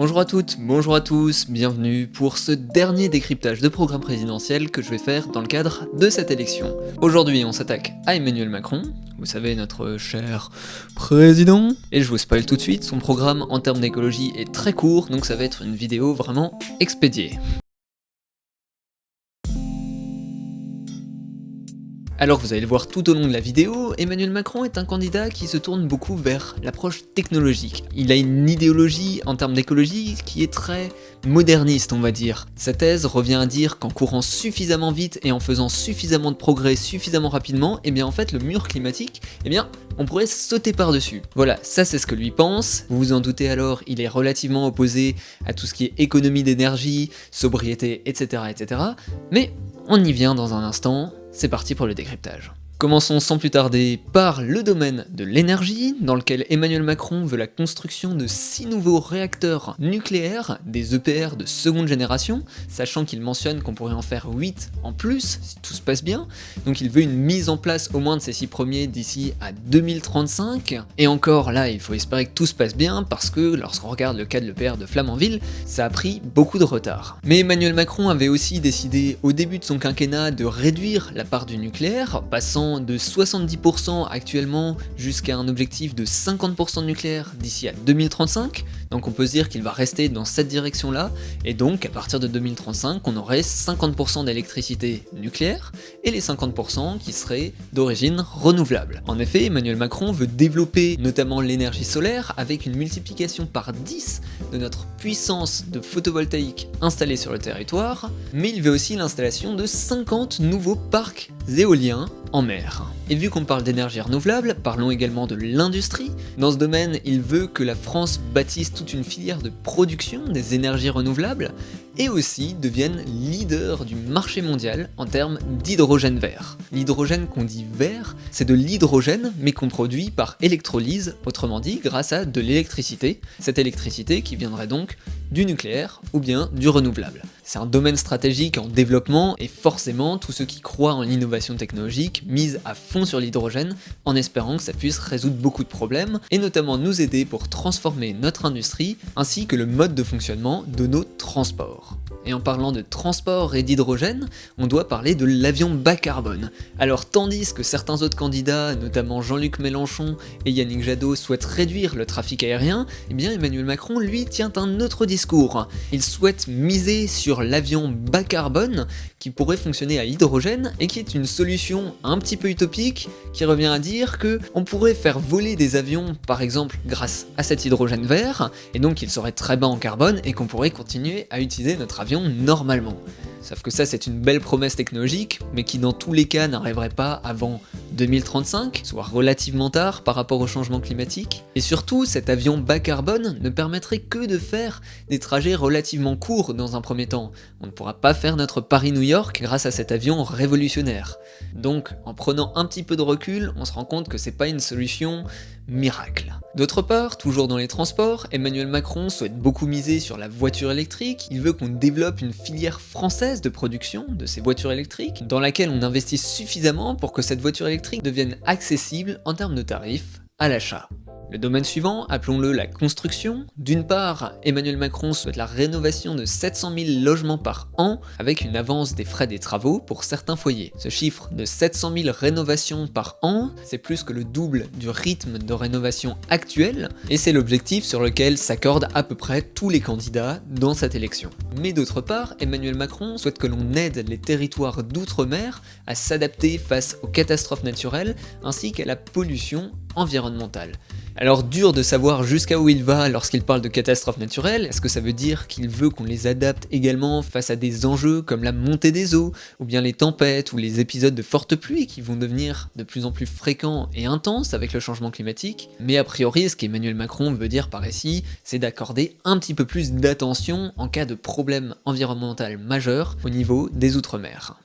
Bonjour à toutes, bonjour à tous, bienvenue pour ce dernier décryptage de programme présidentiel que je vais faire dans le cadre de cette élection. Aujourd'hui on s'attaque à Emmanuel Macron, vous savez notre cher président, et je vous spoil tout de suite, son programme en termes d'écologie est très court, donc ça va être une vidéo vraiment expédiée. Alors vous allez le voir tout au long de la vidéo, Emmanuel Macron est un candidat qui se tourne beaucoup vers l'approche technologique. Il a une idéologie en termes d'écologie qui est très moderniste on va dire. Sa thèse revient à dire qu'en courant suffisamment vite et en faisant suffisamment de progrès suffisamment rapidement, et bien en fait le mur climatique, on pourrait sauter par-dessus. Voilà, ça c'est ce que lui pense. Vous vous en doutez alors, il est relativement opposé à tout ce qui est économie d'énergie, sobriété, etc. etc. Mais on y vient dans un instant. C'est parti pour le décryptage. Commençons sans plus tarder par le domaine de l'énergie, dans lequel Emmanuel Macron veut la construction de 6 nouveaux réacteurs nucléaires, des EPR de seconde génération, sachant qu'il mentionne qu'on pourrait en faire 8 en plus, si tout se passe bien, donc il veut une mise en place au moins de ces 6 premiers d'ici à 2035, et encore là il faut espérer que tout se passe bien, parce que lorsqu'on regarde le cas de l'EPR de Flamanville, ça a pris beaucoup de retard. Mais Emmanuel Macron avait aussi décidé au début de son quinquennat de réduire la part du nucléaire, passant de 70% actuellement jusqu'à un objectif de 50% de nucléaire d'ici à 2035, donc on peut se dire qu'il va rester dans cette direction là, et donc à partir de 2035 on aurait 50% d'électricité nucléaire et les 50% qui seraient d'origine renouvelable. En effet, Emmanuel Macron veut développer notamment l'énergie solaire avec une multiplication par 10 de notre puissance de photovoltaïque installée sur le territoire, mais il veut aussi l'installation de 50 nouveaux parcs éoliens en mer. Et vu qu'on parle d'énergie renouvelable, parlons également de l'industrie. Dans ce domaine, il veut que la France bâtisse toute une filière de production des énergies renouvelables et aussi devienne leader du marché mondial en termes d'hydrogène vert. L'hydrogène qu'on dit vert, c'est de l'hydrogène mais qu'on produit par électrolyse, autrement dit grâce à de l'électricité, cette électricité qui viendrait donc du nucléaire ou bien du renouvelable. C'est un domaine stratégique en développement et forcément tous ceux qui croient en l'innovation technologique misent à fond sur l'hydrogène en espérant que ça puisse résoudre beaucoup de problèmes et notamment nous aider pour transformer notre industrie ainsi que le mode de fonctionnement de nos transports. Et en parlant de transport et d'hydrogène, on doit parler de l'avion bas carbone. Alors tandis que certains autres candidats, notamment Jean-Luc Mélenchon et Yannick Jadot, souhaitent réduire le trafic aérien, eh bien Emmanuel Macron lui tient un autre discours. Il souhaite miser sur l'avion bas carbone qui pourrait fonctionner à hydrogène et qui est une solution un petit peu utopique qui revient à dire que on pourrait faire voler des avions par exemple grâce à cet hydrogène vert et donc il serait très bas en carbone et qu'on pourrait continuer à utiliser notre avion normalement. Sauf que ça c'est une belle promesse technologique, mais qui dans tous les cas n'arriverait pas avant 2035, soit relativement tard par rapport au changement climatique. Et surtout, cet avion bas carbone ne permettrait que de faire des trajets relativement courts dans un premier temps. On ne pourra pas faire notre Paris-New York grâce à cet avion révolutionnaire. Donc, en prenant un petit peu de recul, on se rend compte que c'est pas une solution miracle. D'autre part, toujours dans les transports, Emmanuel Macron souhaite beaucoup miser sur la voiture électrique, il veut qu'on développe une filière française de production de ces voitures électriques, dans laquelle on investisse suffisamment pour que cette voiture électrique devienne accessible en termes de tarifs à l'achat. Le domaine suivant, appelons-le la construction. D'une part, Emmanuel Macron souhaite la rénovation de 700 000 logements par an, avec une avance des frais des travaux pour certains foyers. Ce chiffre de 700 000 rénovations par an, c'est plus que le double du rythme de rénovation actuel, et c'est l'objectif sur lequel s'accordent à peu près tous les candidats dans cette élection. Mais d'autre part, Emmanuel Macron souhaite que l'on aide les territoires d'outre-mer à s'adapter face aux catastrophes naturelles, ainsi qu'à la pollution environnementale. Alors dur de savoir jusqu'à où il va lorsqu'il parle de catastrophes naturelles, est-ce que ça veut dire qu'il veut qu'on les adapte également face à des enjeux comme la montée des eaux, ou bien les tempêtes, ou les épisodes de fortes pluies qui vont devenir de plus en plus fréquents et intenses avec le changement climatique? Mais a priori, ce qu'Emmanuel Macron veut dire par ici, c'est d'accorder un petit peu plus d'attention en cas de problème environnemental majeur au niveau des Outre-mer.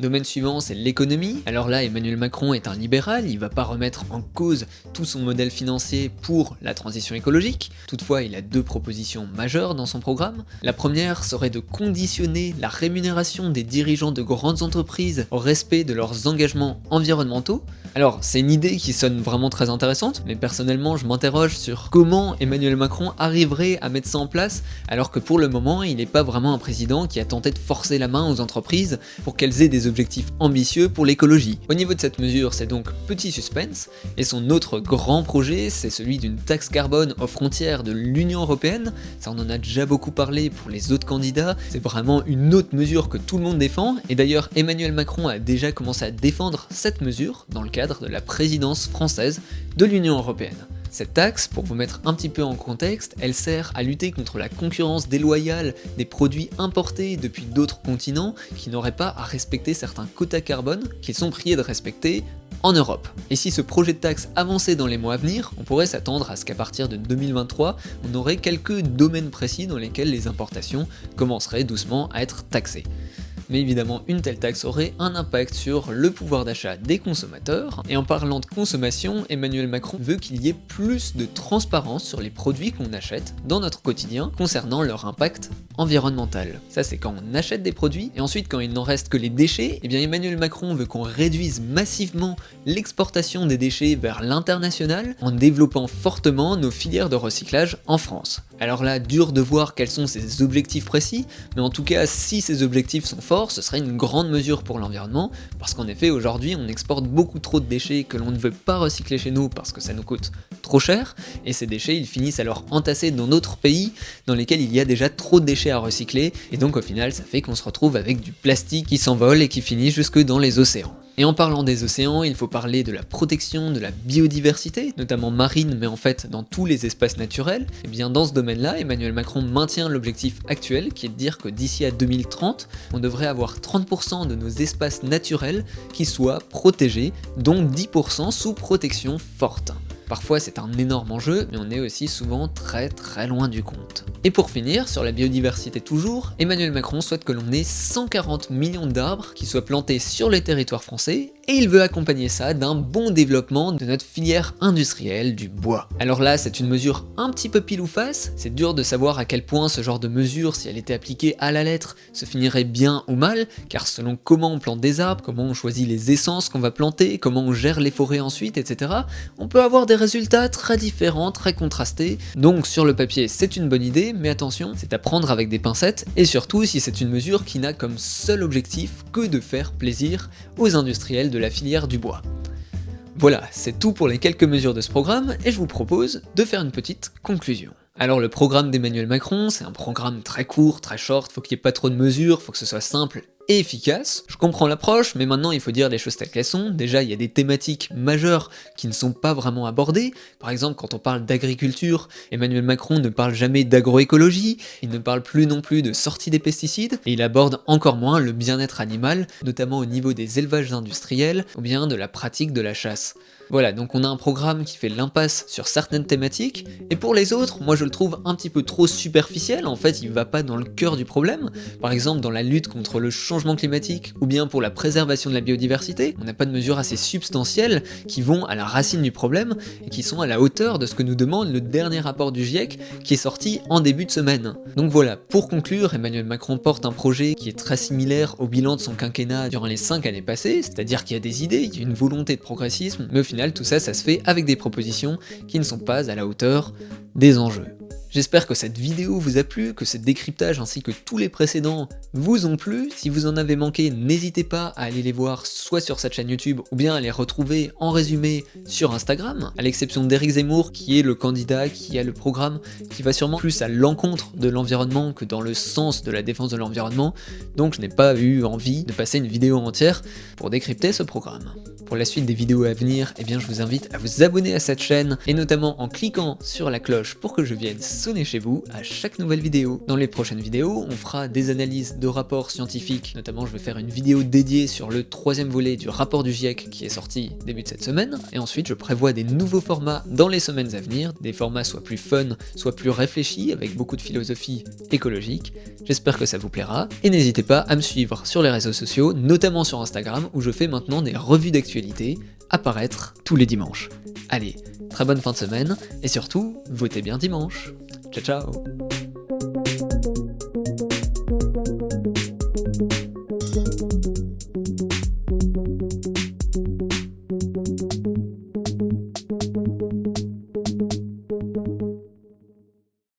Domaine suivant, c'est l'économie. Alors là, Emmanuel Macron est un libéral, il va pas remettre en cause tout son modèle financier pour la transition écologique. Toutefois, il a deux propositions majeures dans son programme. La première serait de conditionner la rémunération des dirigeants de grandes entreprises au respect de leurs engagements environnementaux. Alors, c'est une idée qui sonne vraiment très intéressante, mais personnellement, je m'interroge sur comment Emmanuel Macron arriverait à mettre ça en place, alors que pour le moment, il n'est pas vraiment un président qui a tenté de forcer la main aux entreprises pour qu'elles aient des objectifs ambitieux pour l'écologie. Au niveau de cette mesure, c'est donc petit suspense, et son autre grand projet, c'est celui d'une taxe carbone aux frontières de l'Union européenne. Ça, on en a déjà beaucoup parlé pour les autres candidats, c'est vraiment une autre mesure que tout le monde défend, et d'ailleurs Emmanuel Macron a déjà commencé à défendre cette mesure dans le cadre de la présidence française de l'Union européenne. Cette taxe, pour vous mettre un petit peu en contexte, elle sert à lutter contre la concurrence déloyale des produits importés depuis d'autres continents qui n'auraient pas à respecter certains quotas carbone qu'ils sont priés de respecter en Europe. Et si ce projet de taxe avançait dans les mois à venir, on pourrait s'attendre à ce qu'à partir de 2023, on aurait quelques domaines précis dans lesquels les importations commenceraient doucement à être taxées. Mais évidemment, une telle taxe aurait un impact sur le pouvoir d'achat des consommateurs. Et en parlant de consommation, Emmanuel Macron veut qu'il y ait plus de transparence sur les produits qu'on achète dans notre quotidien concernant leur impact environnemental. Ça, c'est quand on achète des produits, et ensuite quand il n'en reste que les déchets, eh bien Emmanuel Macron veut qu'on réduise massivement l'exportation des déchets vers l'international en développant fortement nos filières de recyclage en France. Alors là, dur de voir quels sont ses objectifs précis, mais en tout cas, si ces objectifs sont forts, ce serait une grande mesure pour l'environnement, parce qu'en effet, aujourd'hui, on exporte beaucoup trop de déchets que l'on ne veut pas recycler chez nous parce que ça nous coûte trop cher, et ces déchets, ils finissent alors entassés dans d'autres pays dans lesquels il y a déjà trop de déchets à recycler, et donc au final, ça fait qu'on se retrouve avec du plastique qui s'envole et qui finit jusque dans les océans. Et en parlant des océans, il faut parler de la protection de la biodiversité, notamment marine, mais en fait dans tous les espaces naturels. Et bien dans ce domaine-là, Emmanuel Macron maintient l'objectif actuel, qui est de dire que d'ici à 2030, on devrait avoir 30% de nos espaces naturels qui soient protégés, dont 10% sous protection forte. Parfois c'est un énorme enjeu, mais on est aussi souvent très loin du compte. Et pour finir, sur la biodiversité toujours, Emmanuel Macron souhaite que l'on ait 140 millions d'arbres qui soient plantés sur le territoire français, et il veut accompagner ça d'un bon développement de notre filière industrielle du bois. Alors là, c'est une mesure un petit peu pile ou face, c'est dur de savoir à quel point ce genre de mesure, si elle était appliquée à la lettre, se finirait bien ou mal, car selon comment on plante des arbres, comment on choisit les essences qu'on va planter, comment on gère les forêts ensuite, etc., on peut avoir des résultats très différents, très contrastés. Donc sur le papier, c'est une bonne idée, mais attention, c'est à prendre avec des pincettes, et surtout si c'est une mesure qui n'a comme seul objectif que de faire plaisir aux industriels de la filière du bois. Voilà, c'est tout pour les quelques mesures de ce programme, et je vous propose de faire une petite conclusion. Alors le programme d'Emmanuel Macron, c'est un programme très court, très short, faut qu'il n'y ait pas trop de mesures, faut que ce soit simple et efficace. Je comprends l'approche, mais maintenant il faut dire les choses telles qu'elles sont. Déjà, il y a des thématiques majeures qui ne sont pas vraiment abordées. Par exemple, quand on parle d'agriculture, Emmanuel Macron ne parle jamais d'agroécologie, il ne parle plus non plus de sortie des pesticides, et il aborde encore moins le bien-être animal, notamment au niveau des élevages industriels, ou bien de la pratique de la chasse. Voilà, donc on a un programme qui fait l'impasse sur certaines thématiques, et pour les autres, moi je le trouve un petit peu trop superficiel, en fait il va pas dans le cœur du problème. Par exemple dans la lutte contre le changement climatique, ou bien pour la préservation de la biodiversité, on n'a pas de mesures assez substantielles qui vont à la racine du problème, et qui sont à la hauteur de ce que nous demande le dernier rapport du GIEC, qui est sorti en début de semaine. Donc voilà, pour conclure, Emmanuel Macron porte un projet qui est très similaire au bilan de son quinquennat durant les 5 années passées, c'est-à-dire qu'il y a des idées, il y a une volonté de progressisme, mais au final tout ça, ça se fait avec des propositions qui ne sont pas à la hauteur des enjeux. J'espère que cette vidéo vous a plu, que ce décryptage ainsi que tous les précédents vous ont plu. Si vous en avez manqué, n'hésitez pas à aller les voir soit sur cette chaîne YouTube ou bien à les retrouver en résumé sur Instagram, à l'exception d'Éric Zemmour qui est le candidat qui a le programme qui va sûrement plus à l'encontre de l'environnement que dans le sens de la défense de l'environnement, donc je n'ai pas eu envie de passer une vidéo entière pour décrypter ce programme. Pour la suite des vidéos à venir, eh bien je vous invite à vous abonner à cette chaîne et notamment en cliquant sur la cloche pour que je vienne sonner chez vous à chaque nouvelle vidéo. Dans les prochaines vidéos, on fera des analyses de rapports scientifiques, notamment je vais faire une vidéo dédiée sur le 3e volet du rapport du GIEC qui est sorti début de cette semaine, et ensuite je prévois des nouveaux formats dans les semaines à venir, des formats soit plus fun, soit plus réfléchis, avec beaucoup de philosophie écologique. J'espère que ça vous plaira, et n'hésitez pas à me suivre sur les réseaux sociaux, notamment sur Instagram, où je fais maintenant des revues d'actualité, apparaître tous les dimanches. Allez, très bonne fin de semaine, et surtout, votez bien dimanche. Ciao ciao.